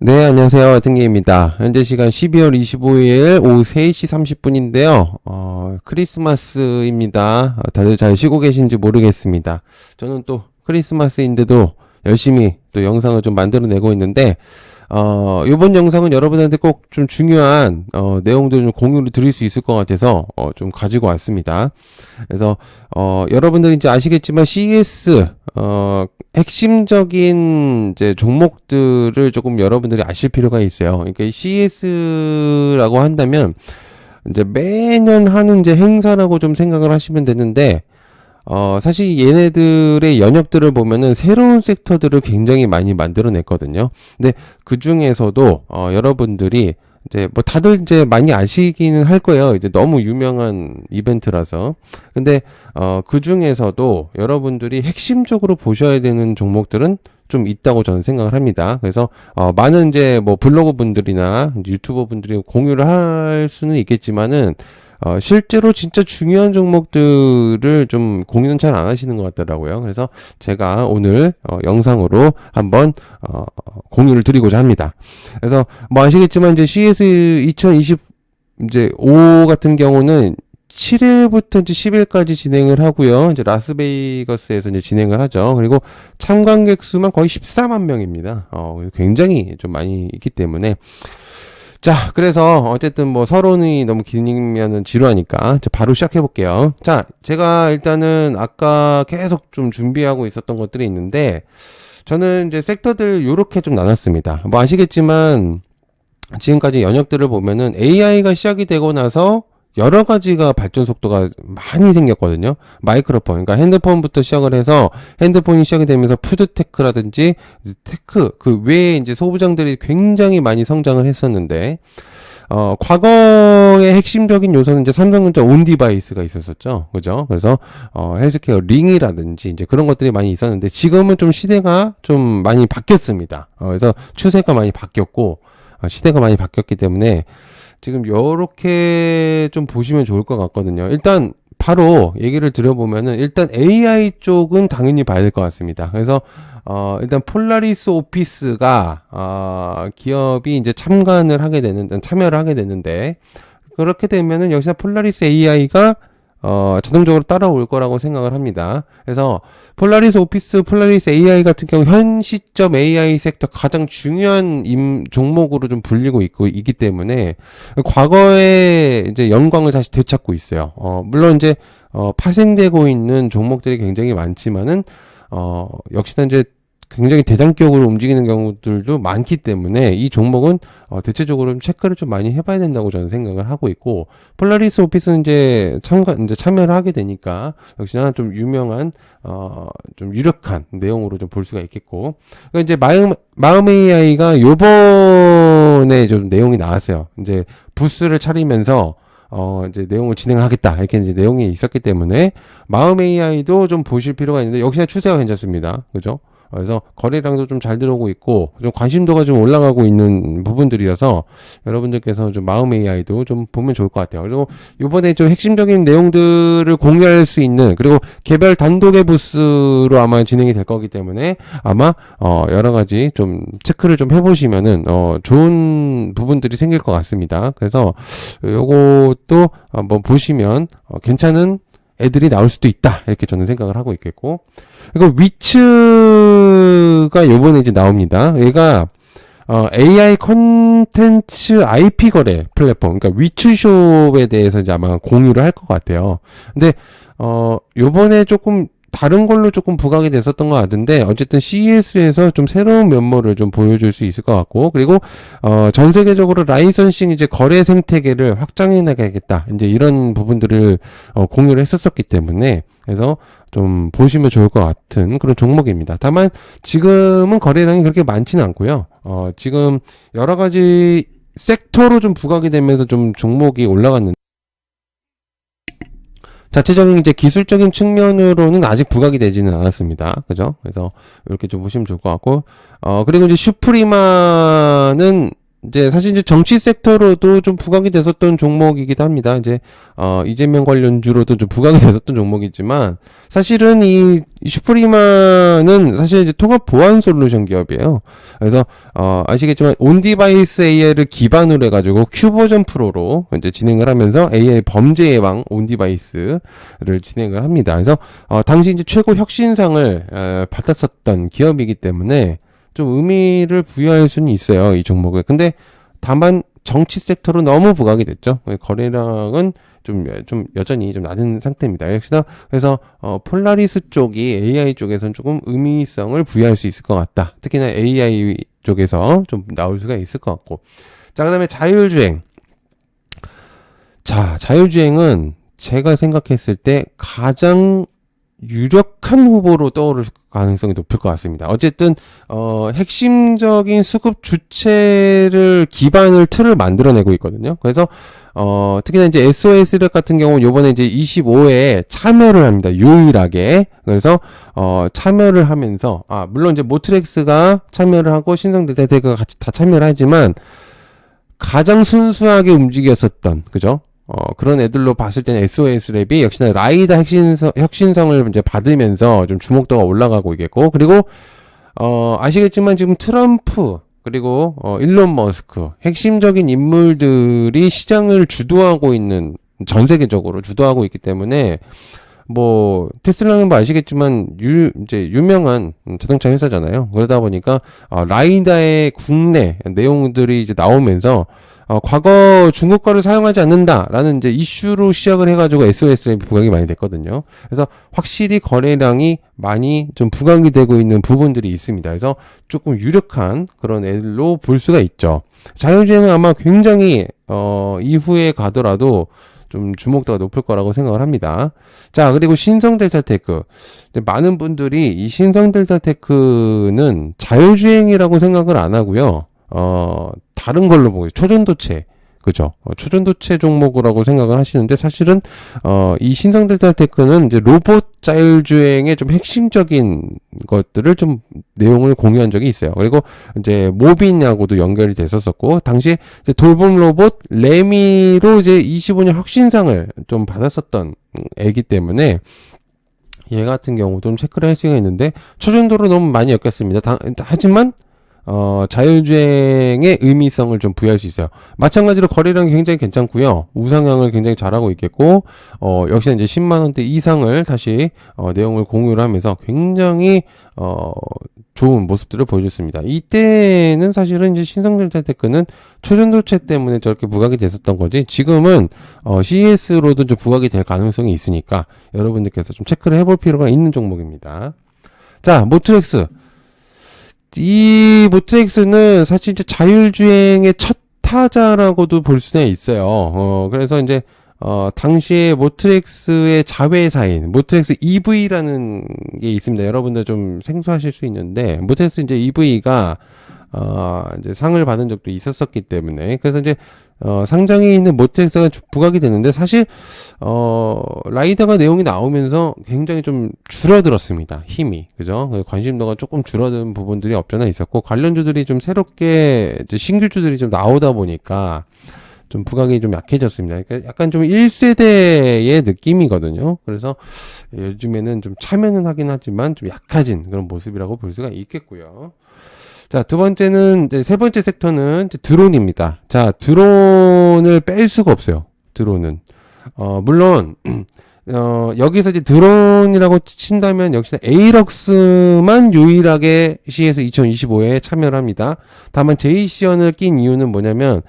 네, 안녕하세요. 등기입니다. 현재 시간 12월 25일 오후 3시 30분인데요. 크리스마스입니다. 다들 잘 쉬고 계신지 모르겠습니다. 저는 또 크리스마스인데도 열심히 또 영상을 좀 만들어내고 있는데, 요번 영상은 여러분한테 꼭 좀 중요한, 내용들을 좀 공유를 드릴 수 있을 것 같아서, 좀 가지고 왔습니다. 그래서, 여러분들이 이제 아시겠지만 CES, 핵심적인 이제 종목들을 조금 여러분들이 아실 필요가 있어요. 그러니까 이 CES라고 한다면, 이제 매년 하는 이제 행사라고 좀 생각을 하시면 되는데, 사실 얘네들의 연역들을 보면은 새로운 섹터들을 굉장히 많이 만들어냈거든요. 근데 그 중에서도, 여러분들이 이제 뭐 다들 이제 많이 아시기는 할 거예요. 이제 너무 유명한 이벤트라서. 근데, 그 중에서도 여러분들이 핵심적으로 보셔야 되는 종목들은 좀 있다고 저는 생각을 합니다. 그래서, 많은 이제 뭐 블로그 분들이나 유튜버 분들이 공유를 할 수는 있겠지만은, 실제로 진짜 중요한 종목들을 좀 공유는 잘 안 하시는 것 같더라고요. 그래서 제가 오늘 영상으로 한번 공유를 드리고자 합니다. 그래서 뭐 아시겠지만 이제 CS 2020 이제 5 같은 경우는 7일부터 이제 10일까지 진행을 하고요. 이제 라스베이거스에서 이제 진행을 하죠. 그리고 참관객 수만 거의 14만 명입니다. 굉장히 좀 많이 있기 때문에 자, 그래서 어쨌든 뭐 서론이 너무 길면은 지루하니까 이제 바로 시작해 볼게요. 자, 제가 일단은 아까 계속 좀 준비하고 있었던 것들이 있는데 저는 이제 섹터들 요렇게 좀 나눴습니다. 뭐 아시겠지만 지금까지 연역들을 보면은 AI가 시작이 되고 나서 여러 가지가 발전 속도가 많이 생겼거든요. 마이크로폰, 그러니까 핸드폰부터 시작을 해서 핸드폰이 시작이 되면서 푸드테크라든지 테크, 그 외에 이제 소부장들이 굉장히 많이 성장을 했었는데, 과거의 핵심적인 요소는 이제 삼성전자 온 디바이스가 있었었죠. 그죠? 그래서, 헬스케어 링이라든지 이제 그런 것들이 많이 있었는데, 지금은 좀 시대가 좀 많이 바뀌었습니다. 그래서 추세가 많이 바뀌었고, 시대가 많이 바뀌었기 때문에, 지금 요렇게 좀 보시면 좋을 것 같거든요. 일단 바로 얘기를 드려보면은 일단 AI 쪽은 당연히 봐야 될 것 같습니다. 그래서 일단 폴라리스 오피스가 기업이 이제 참여를 하게 되는데 그렇게 되면은 역시나 폴라리스 AI가 자동적으로 따라올 거라고 생각을 합니다. 그래서 폴라리스 오피스, 폴라리스 AI 같은 경우 현 시점 AI 섹터 가장 중요한 종목으로 좀 불리고 있기 때문에 과거에 이제 영광을 다시 되찾고 있어요. 물론 이제 파생되고 있는 종목들이 굉장히 많지만은 역시나 이제 굉장히 대장격으로 움직이는 경우들도 많기 때문에 이 종목은 대체적으로 좀 체크를 좀 많이 해봐야 된다고 저는 생각을 하고 있고 폴라리스 오피스는 이제 참여를 하게 되니까 역시나 좀 유명한 좀 유력한 내용으로 좀 볼 수가 있겠고 그러니까 이제 마음 AI가 요번에 좀 내용이 나왔어요. 이제 부스를 차리면서 이제 내용을 진행하겠다. 이렇게 이제 내용이 있었기 때문에 마음 AI도 좀 보실 필요가 있는데 역시나 추세가 괜찮습니다. 그죠? 그래서 거래량도 좀 잘 들어오고 있고 좀 관심도가 좀 올라가고 있는 부분들이어서 여러분들께서 좀 마음 AI도 좀 보면 좋을 것 같아요. 그리고 이번에 좀 핵심적인 내용들을 공유할 수 있는 그리고 개별 단독의 부스로 아마 진행이 될 거기 때문에 아마 여러 가지 좀 체크를 좀 해보시면은 좋은 부분들이 생길 것 같습니다. 그래서 요것도 한번 보시면 괜찮은 애들이 나올 수도 있다. 이렇게 저는 생각을 하고 있겠고. 그리고 위츠가 요번에 이제 나옵니다. 얘가, AI 컨텐츠 IP 거래 플랫폼. 그러니까 위츠숍에 대해서 이제 아마 공유를 할 것 같아요. 근데, 요번에 조금 다른 걸로 조금 부각이 됐었던 것 같은데 어쨌든 CES에서 좀 새로운 면모를 좀 보여줄 수 있을 것 같고 그리고 전 세계적으로 라이선싱 이제 거래 생태계를 확장해 나가야겠다 이제 이런 부분들을 공유를 했었기 때문에 그래서 좀 보시면 좋을 것 같은 그런 종목입니다. 다만 지금은 거래량이 그렇게 많지는 않고요. 지금 여러 가지 섹터로 좀 부각이 되면서 좀 종목이 올라갔는데 자체적인 이제 기술적인 측면으로는 아직 부각이 되지는 않았습니다. 그죠? 그래서 이렇게 좀 보시면 좋을 것 같고, 그리고 이제 슈프리마는 이제 사실 이제 정치 섹터로도 좀 부각이 됐었던 종목이기도 합니다. 이제 이재명 관련주로도 좀 부각이 됐었던 종목이지만 사실은 이 슈프리마는 사실 이제 통합 보안 솔루션 기업이에요. 그래서 아시겠지만 온디바이스 AI를 기반으로 해가지고 큐버전 프로로 이제 진행을 하면서 AI 범죄 예방 온디바이스를 진행을 합니다. 그래서 당시 이제 최고 혁신상을 받았었던 기업이기 때문에 좀 의미를 부여할 수는 있어요, 이 종목을. 근데 다만 정치 섹터로 너무 부각이 됐죠. 거래량은 좀 여전히 좀 낮은 상태입니다. 역시나 그래서 폴라리스 쪽이 AI 쪽에서는 조금 의미성을 부여할 수 있을 것 같다. 특히나 AI 쪽에서 좀 나올 수가 있을 것 같고. 자, 그다음에 자율주행. 자, 자율주행은 제가 생각했을 때 가장 유력한 후보로 떠오를 가능성이 높을 것 같습니다. 어쨌든 핵심적인 수급 주체를 기반을 틀을 만들어내고 있거든요. 그래서 특히나 이제 SOS를 같은 경우 요번에 이제 25회에 참여를 합니다. 유일하게. 그래서 참여를 하면서 물론 이제 모트렉스가 참여를 하고 신성델타테크가 같이 다 참여를 하지만 가장 순수하게 움직였었던, 그죠? 그런 애들로 봤을 때는 SOS랩이 역시나 라이다 혁신성을 이제 받으면서 좀 주목도가 올라가고 있겠고, 그리고, 아시겠지만 지금 트럼프, 그리고, 일론 머스크, 핵심적인 인물들이 시장을 주도하고 있는, 전 세계적으로 주도하고 있기 때문에, 뭐, 테슬라는 뭐 아시겠지만, 이제 유명한 자동차 회사잖아요. 그러다 보니까, 라이다의 국내 내용들이 이제 나오면서, 과거 중국 거를 사용하지 않는다라는 이제 이슈로 시작을 해가지고 SOS에 부각이 많이 됐거든요. 그래서 확실히 거래량이 많이 좀 부각이 되고 있는 부분들이 있습니다. 그래서 조금 유력한 그런 애들로 볼 수가 있죠. 자율주행은 아마 굉장히, 이후에 가더라도 좀 주목도가 높을 거라고 생각을 합니다. 자, 그리고 신성델타테크. 많은 분들이 이 신성델타테크는 자율주행이라고 생각을 안 하고요. 다른 걸로 보고, 초전도체. 그죠? 초전도체 종목이라고 생각을 하시는데, 사실은, 이 신성델타테크는 이제 로봇 자율주행의 좀 핵심적인 것들을 좀 내용을 공유한 적이 있어요. 그리고 이제 모빈하고도 연결이 됐었었고, 당시에 이제 돌봄 로봇 레미로 이제 25년 혁신상을 좀 받았었던 애기 때문에, 얘 같은 경우도 좀 체크를 할 수가 있는데, 초전도로 너무 많이 엮였습니다. 하지만, 자율주행의 의미성을 좀 부여할 수 있어요. 마찬가지로 거래량이 굉장히 괜찮고요. 우상향을 굉장히 잘하고 있겠고, 역시나 이제 10만원대 이상을 다시, 내용을 공유를 하면서 굉장히, 좋은 모습들을 보여줬습니다. 이때는 사실은 이제 신성델타테크는 초전도체 때문에 저렇게 부각이 됐었던 거지, 지금은, CES로도 좀 부각이 될 가능성이 있으니까, 여러분들께서 좀 체크를 해볼 필요가 있는 종목입니다. 자, 모트렉스. 이 모트렉스는 사실 이제 자율주행의 첫 타자라고도 볼 수가 있어요. 그래서 이제, 당시에 모트렉스의 자회사인, 모트렉스 EV라는 게 있습니다. 여러분들 좀 생소하실 수 있는데, 모트렉스 이제 EV가, 이제 상을 받은 적도 있었었기 때문에, 그래서 이제, 상장에 있는 모트렉스가 부각이 되는데, 사실, 라이다가 내용이 나오면서 굉장히 좀 줄어들었습니다. 힘이. 그죠? 관심도가 조금 줄어든 부분들이 없잖아 있었고, 관련주들이 좀 새롭게, 이제 신규주들이 좀 나오다 보니까, 좀 부각이 좀 약해졌습니다. 그러니까 약간 좀 1세대의 느낌이거든요. 그래서 요즘에는 좀 참여는 하긴 하지만 좀 약해진 그런 모습이라고 볼 수가 있겠고요. 자, 두 번째는, 세 번째 섹터는 드론입니다. 자, 드론을 뺄 수가 없어요. 드론은. 물론, 여기서 이제 드론이라고 친다면 역시나 에이럭스만 유일하게 CES 2025에 참여를 합니다. 다만 제이시언을 낀 이유는 뭐냐면,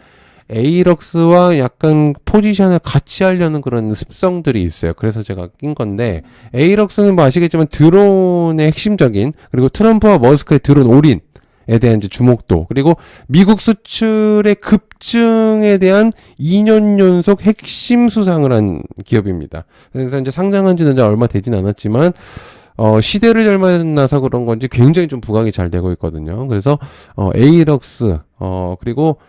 에이럭스와 약간 포지션을 같이 하려는 그런 습성들이 있어요. 그래서 제가 낀 건데, 에이럭스는 뭐 아시겠지만 드론의 핵심적인, 그리고 트럼프와 머스크의 드론 올인, 에 대한 이제 주목도, 그리고 미국 수출의 급증에 대한 2년 연속 핵심 수상을 한 기업입니다. 그래서 이제 상장한 지는 이제 얼마 되진 않았지만, 시대를 잘 만나서 그런 건지 굉장히 좀 부각이 잘 되고 있거든요. 그래서, 에이럭스, 그리고,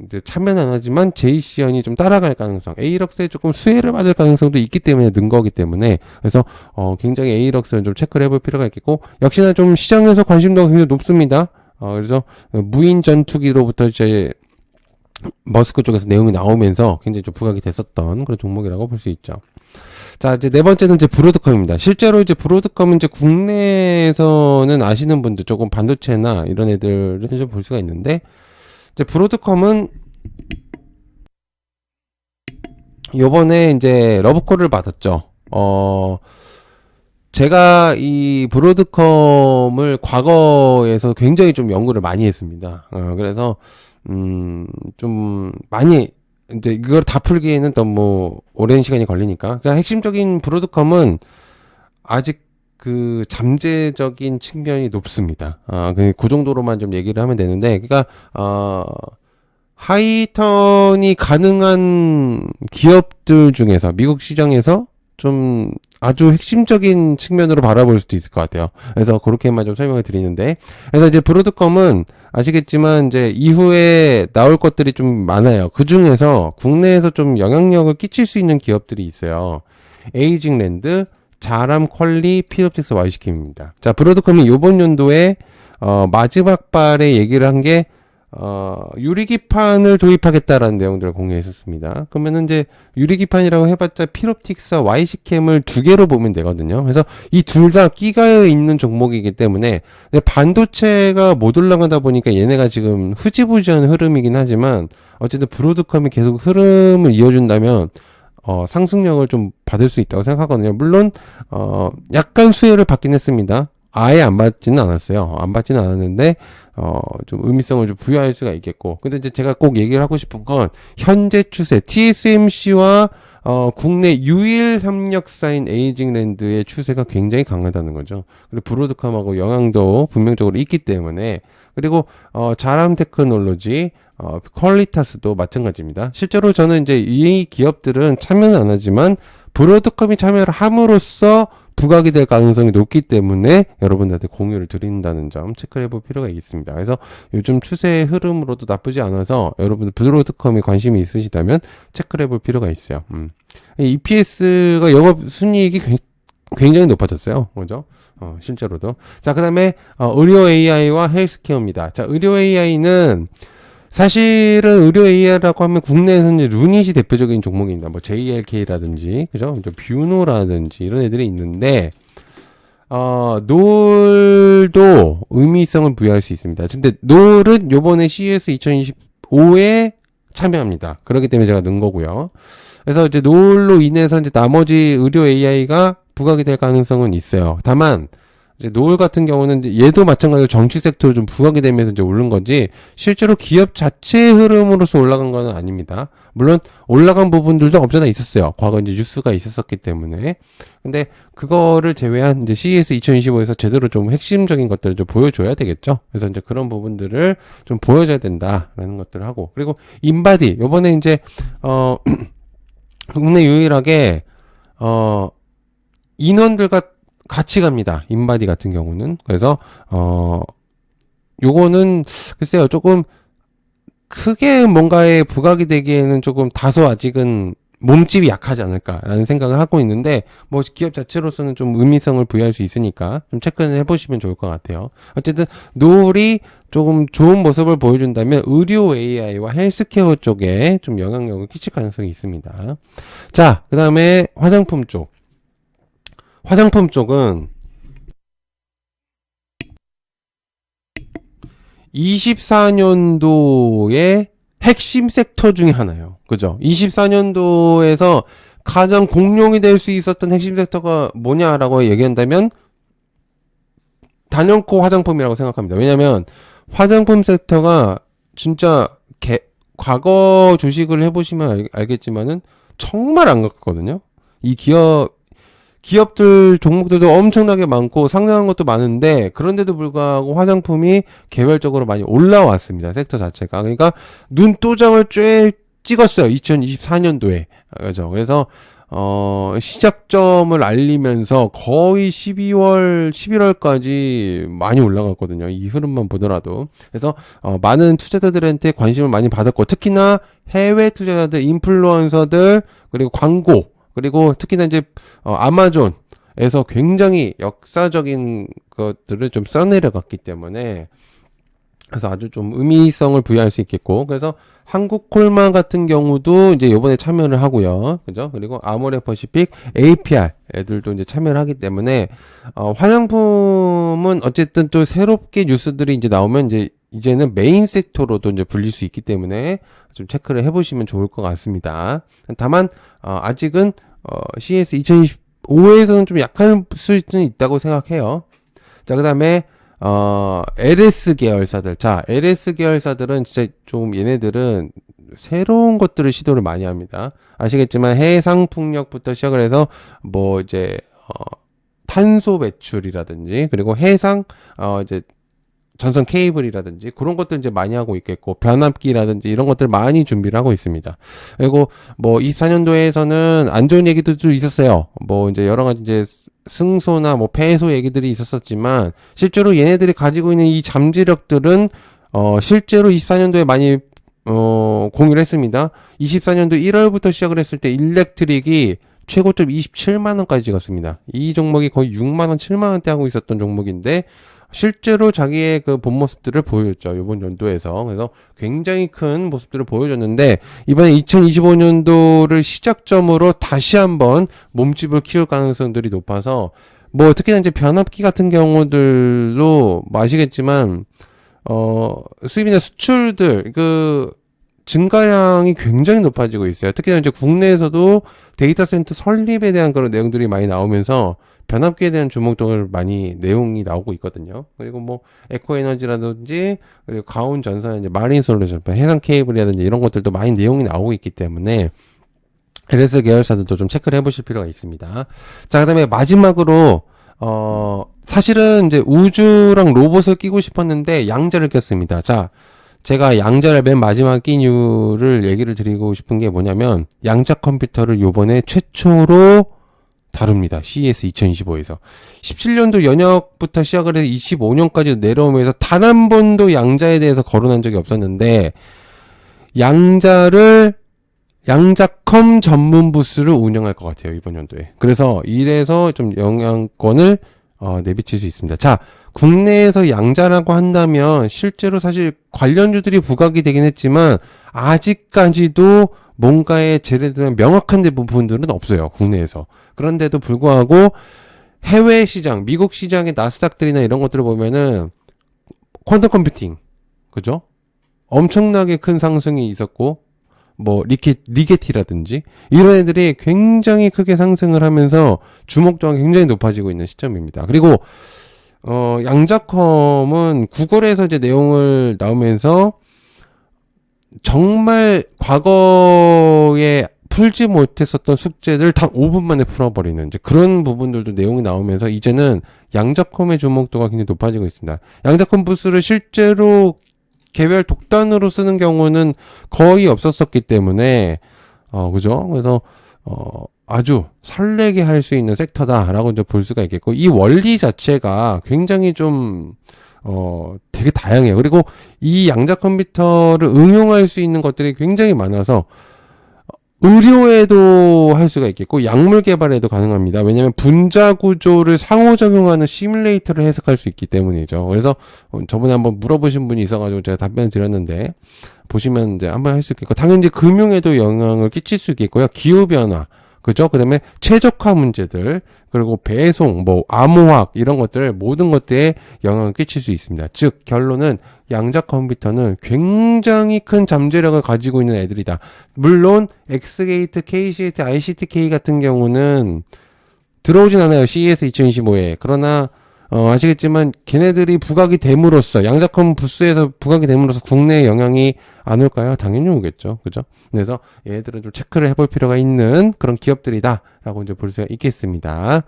이제 참여는 안 하지만 제이시언이 좀 따라갈 가능성, 에이럭스에 조금 수혜를 받을 가능성도 있기 때문에 는 거기 때문에, 그래서 굉장히 에이럭스를 좀 체크를 해볼 필요가 있겠고, 역시나 좀 시장에서 관심도가 굉장히 높습니다. 그래서 무인 전투기로부터 이제 머스크 쪽에서 내용이 나오면서 굉장히 좀 부각이 됐었던 그런 종목이라고 볼 수 있죠. 자, 이제 네 번째는 이제 브로드컴입니다. 실제로 이제 브로드컴은 이제 국내에서는 아시는 분들 조금 반도체나 이런 애들을 좀 볼 수가 있는데, 이제 브로드컴은 요번에 이제 러브콜을 받았죠. 제가 이 브로드컴을 과거에서 굉장히 좀 연구를 많이 했습니다. 그래서, 좀 많이, 이제 이걸 다 풀기에는 너무 오랜 시간이 걸리니까. 그냥 핵심적인 브로드컴은 아직 그 잠재적인 측면이 높습니다. 그 정도로만 좀 얘기를 하면 되는데, 그러니까, 하이턴이 가능한 기업들 중에서 미국 시장에서 좀 아주 핵심적인 측면으로 바라볼 수도 있을 것 같아요. 그래서 그렇게만 좀 설명을 드리는데, 그래서 이제 브로드컴은 아시겠지만 이제 이후에 나올 것들이 좀 많아요. 그 중에서 국내에서 좀 영향력을 끼칠 수 있는 기업들이 있어요. 에이징랜드, 자람 퀄리, 필옵틱스, 와이시킴입니다. 자, 브로드컴이 요번 연도에 마지막 발에 얘기를 한 게 유리기판을 도입하겠다라는 내용들을 공유했었습니다. 그러면은 이제 유리기판이라고 해봤자 필옵틱스와 와이시캠을 두 개로 보면 되거든요. 그래서 이 둘 다 끼가 있는 종목이기 때문에 근데 반도체가 못 올라가다 보니까 얘네가 지금 흐지부지한 흐름이긴 하지만 어쨌든 브로드컴이 계속 흐름을 이어준다면 상승력을 좀 받을 수 있다고 생각하거든요. 물론 약간 수혜를 받긴 했습니다. 아예 안 받지는 않았어요. 안 받지는 않았는데, 좀 의미성을 좀 부여할 수가 있겠고. 근데 이제 제가 꼭 얘기를 하고 싶은 건, 현재 추세, TSMC와, 국내 유일 협력사인 에이징랜드의 추세가 굉장히 강하다는 거죠. 그리고 브로드컴하고 영향도 분명적으로 있기 때문에, 그리고, 자람 테크놀로지, 퀄리타스도 마찬가지입니다. 실제로 저는 이제 이 기업들은 참여는 안 하지만, 브로드컴이 참여를 함으로써 부각이 될 가능성이 높기 때문에 여러분들한테 공유를 드린다는 점 체크를 해볼 필요가 있습니다. 그래서 요즘 추세의 흐름으로도 나쁘지 않아서 여러분들 브로드컴에 관심이 있으시다면 체크를 해볼 필요가 있어요. EPS가 영업 순이익이 굉장히 높아졌어요. 그죠? 실제로도. 자, 그 다음에 의료 AI와 헬스케어입니다. 자, 의료 AI는 사실은 의료 AI라고 하면 국내에서는 이제 루닛이 대표적인 종목입니다. 뭐 JLK라든지, 그죠? 뷰노라든지 이런 애들이 있는데, 놀도 의미성을 부여할 수 있습니다. 근데 놀은 요번에 CES 2025에 참여합니다. 그렇기 때문에 제가 넣은 거고요. 그래서 이제 놀로 인해서 이제 나머지 의료 AI가 부각이 될 가능성은 있어요. 다만, 이제 노을 같은 경우는 이제 얘도 마찬가지로 정치 섹터로 좀 부각이 되면서 이제 오른 거지 실제로 기업 자체의 흐름으로서 올라간 건 아닙니다. 물론 올라간 부분들도 없잖아 있었어요. 과거 이제 뉴스가 있었었기 때문에. 근데 그거를 제외한 이제 CES 2025에서 제대로 좀 핵심적인 것들을 좀 보여줘야 되겠죠. 그래서 이제 그런 부분들을 좀 보여줘야 된다라는 것들을 하고 그리고 인바디 요번에 이제 국내 유일하게 인원들과 같이 갑니다. 인바디 같은 경우는. 그래서, 요거는, 글쎄요, 조금, 크게 뭔가에 부각이 되기에는 조금 다소 아직은 몸집이 약하지 않을까라는 생각을 하고 있는데, 뭐, 기업 자체로서는 좀 의미성을 부여할 수 있으니까, 좀 체크는 해보시면 좋을 것 같아요. 어쨌든, 노을이 조금 좋은 모습을 보여준다면, 의료 AI와 헬스케어 쪽에 좀 영향력을 끼칠 가능성이 있습니다. 자, 그 다음에 화장품 쪽. 화장품 쪽은 24년도의 핵심 섹터 중에 하나예요. 그죠? 24년도에서 가장 공룡이 될 수 있었던 핵심 섹터가 뭐냐라고 얘기한다면 단연코 화장품이라고 생각합니다. 왜냐면 화장품 섹터가 진짜 과거 주식을 해보시면 알겠지만은 정말 안 갔거든요. 이 기업들 종목들도 엄청나게 많고 상장한 것도 많은데 그런데도 불구하고 화장품이 개별적으로 많이 올라왔습니다. 섹터 자체가. 그러니까 눈도장을 쬐 찍었어요. 2024년도에. 그죠. 그래서 시작점을 알리면서 거의 11월까지 많이 올라갔거든요. 이 흐름만 보더라도. 그래서 많은 투자자들한테 관심을 많이 받았고 특히나 해외 투자자들, 인플루언서들 그리고 광고 그리고 특히나 이제 아마존에서 굉장히 역사적인 것들을 좀 써내려갔기 때문에 그래서 아주 좀 의미성을 부여할 수 있겠고, 그래서 한국콜마 같은 경우도 이제 요번에 참여를 하고요. 그죠? 그리고 아모레퍼시픽, APR 애들도 이제 참여를 하기 때문에, 화장품은 어쨌든 또 새롭게 뉴스들이 이제 나오면 이제는 메인 섹터로도 이제 불릴 수 있기 때문에 좀 체크를 해보시면 좋을 것 같습니다. 다만, 아직은, CS 2025에서는 좀 약할 수는 있다고 생각해요. 자, 그 다음에, LS 계열사들. 자, LS 계열사들은 진짜 좀 얘네들은 새로운 것들을 시도를 많이 합니다. 아시겠지만 해상풍력부터 시작을 해서 뭐 이제, 탄소 배출이라든지, 그리고 해상, 이제 전선 케이블이라든지 그런 것들 이제 많이 하고 있겠고, 변압기라든지 이런 것들 많이 준비를 하고 있습니다. 그리고 뭐 24년도에서는 안 좋은 얘기도 좀 있었어요. 뭐 이제 여러 가지 이제 승소나 뭐 패소 얘기들이 있었었지만, 실제로 얘네들이 가지고 있는 이 잠재력들은 실제로 24년도에 많이 공유를 했습니다. 24년도 1월부터 시작을 했을 때 일렉트릭이 최고점 27만 원까지 찍었습니다. 이 종목이 거의 6만 원, 7만 원대 하고 있었던 종목인데, 실제로 자기의 그 본 모습들을 보여줬죠. 이번 연도에서. 그래서 굉장히 큰 모습들을 보여줬는데, 이번에 2025년도를 시작점으로 다시 한번 몸집을 키울 가능성들이 높아서, 뭐 특히나 이제 변압기 같은 경우들도 뭐 아시겠지만, 수입이나 수출들, 증가량이 굉장히 높아지고 있어요. 특히나 이제 국내에서도 데이터 센터 설립에 대한 그런 내용들이 많이 나오면서 변압기에 대한 주목도를 많이 내용이 나오고 있거든요. 그리고 뭐 에코에너지라든지, 그리고 가온 전선, 이제 마린 솔루션, 해상 케이블이라든지 이런 것들도 많이 내용이 나오고 있기 때문에 LS 계열사들도 좀 체크를 해보실 필요가 있습니다. 자, 그다음에 마지막으로 사실은 이제 우주랑 로봇을 끼고 싶었는데 양자를 꼈습니다. 자, 제가 양자를 맨 마지막에 낀 이유를 얘기를 드리고 싶은 게 뭐냐면, 양자 컴퓨터를 요번에 최초로 다룹니다. CES 2025에서. 17년도 연역부터 시작을 해서 25년까지 내려오면서 단 한 번도 양자에 대해서 거론한 적이 없었는데, 양자컴 전문 부스를 운영할 것 같아요, 이번 연도에. 그래서 이래서 좀 영향권을 내비칠 수 있습니다. 자, 국내에서 양자라고 한다면 실제로 사실 관련주들이 부각이 되긴 했지만 아직까지도 뭔가의 제대로 명확한 부분들은 없어요, 국내에서. 그런데도 불구하고 해외 시장, 미국 시장의 나스닥들이나 이런 것들을 보면은 퀀텀 컴퓨팅, 그죠? 엄청나게 큰 상승이 있었고, 뭐 리게티라든지 이런 애들이 굉장히 크게 상승을 하면서 주목도가 굉장히 높아지고 있는 시점입니다. 그리고 양자컴은 구글에서 이제 내용을 나오면서 정말 과거에 풀지 못했었던 숙제들 단 5분 만에 풀어버리는 이제 그런 부분들도 내용이 나오면서 이제는 양자컴의 주목도가 굉장히 높아지고 있습니다. 양자컴 부스를 실제로 개별 독단으로 쓰는 경우는 거의 없었었기 때문에, 그죠? 그래서, 아주 설레게 할 수 있는 섹터다라고 이제 볼 수가 있겠고, 이 원리 자체가 굉장히 좀, 되게 다양해요. 그리고 이 양자 컴퓨터를 응용할 수 있는 것들이 굉장히 많아서, 의료에도 할 수가 있겠고 약물 개발에도 가능합니다. 왜냐하면 분자 구조를 상호작용하는 시뮬레이터를 해석할 수 있기 때문이죠. 그래서 저번에 한번 물어보신 분이 있어가지고 제가 답변을 드렸는데, 보시면 이제 한번 할 수 있겠고, 당연히 금융에도 영향을 끼칠 수 있겠고요. 기후 변화, 그죠? 그 다음에 최적화 문제들, 그리고 배송, 뭐 암호학 이런 것들 모든 것들에 영향을 끼칠 수 있습니다. 즉 결론은 양자 컴퓨터는 굉장히 큰 잠재력을 가지고 있는 애들이다. 물론 엑스게이트, K시트, ICTK 같은 경우는 들어오진 않아요, CES 2025에. 그러나 아시겠지만 걔네들이 부각이 됨으로써, 양자컴 부스에서 부각이 됨으로써 국내에 영향이 안 올까요? 당연히 오겠죠. 그죠? 그래서 얘네들은 좀 체크를 해볼 필요가 있는 그런 기업들이다 라고 이제 볼 수가 있겠습니다.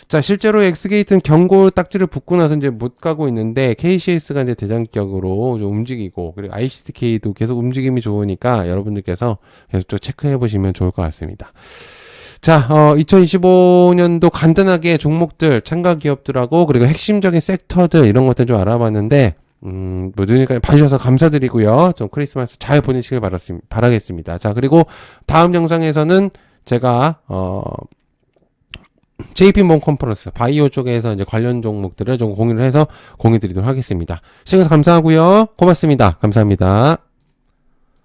자, 실제로 엑스게이트는 경고 딱지를 붙고 나서 이제 못 가고 있는데, KCS가 이제 대장격으로 좀 움직이고, 그리고 ICTK도 계속 움직임이 좋으니까 여러분들께서 계속 좀 체크해 보시면 좋을 것 같습니다. 자, 2025년도 간단하게 종목들, 참가 기업들하고, 그리고 핵심적인 섹터들, 이런 것들 좀 알아봤는데, 모두니까 봐주셔서 감사드리고요. 좀 크리스마스 잘 보내시길 바라겠습니다. 자, 그리고 다음 영상에서는 제가, JP몬 컨퍼런스 바이오 쪽에서 이제 관련 종목들을 좀 공유를 해서 공유 드리도록 하겠습니다. 시청해주셔서 감사하고요. 고맙습니다. 감사합니다.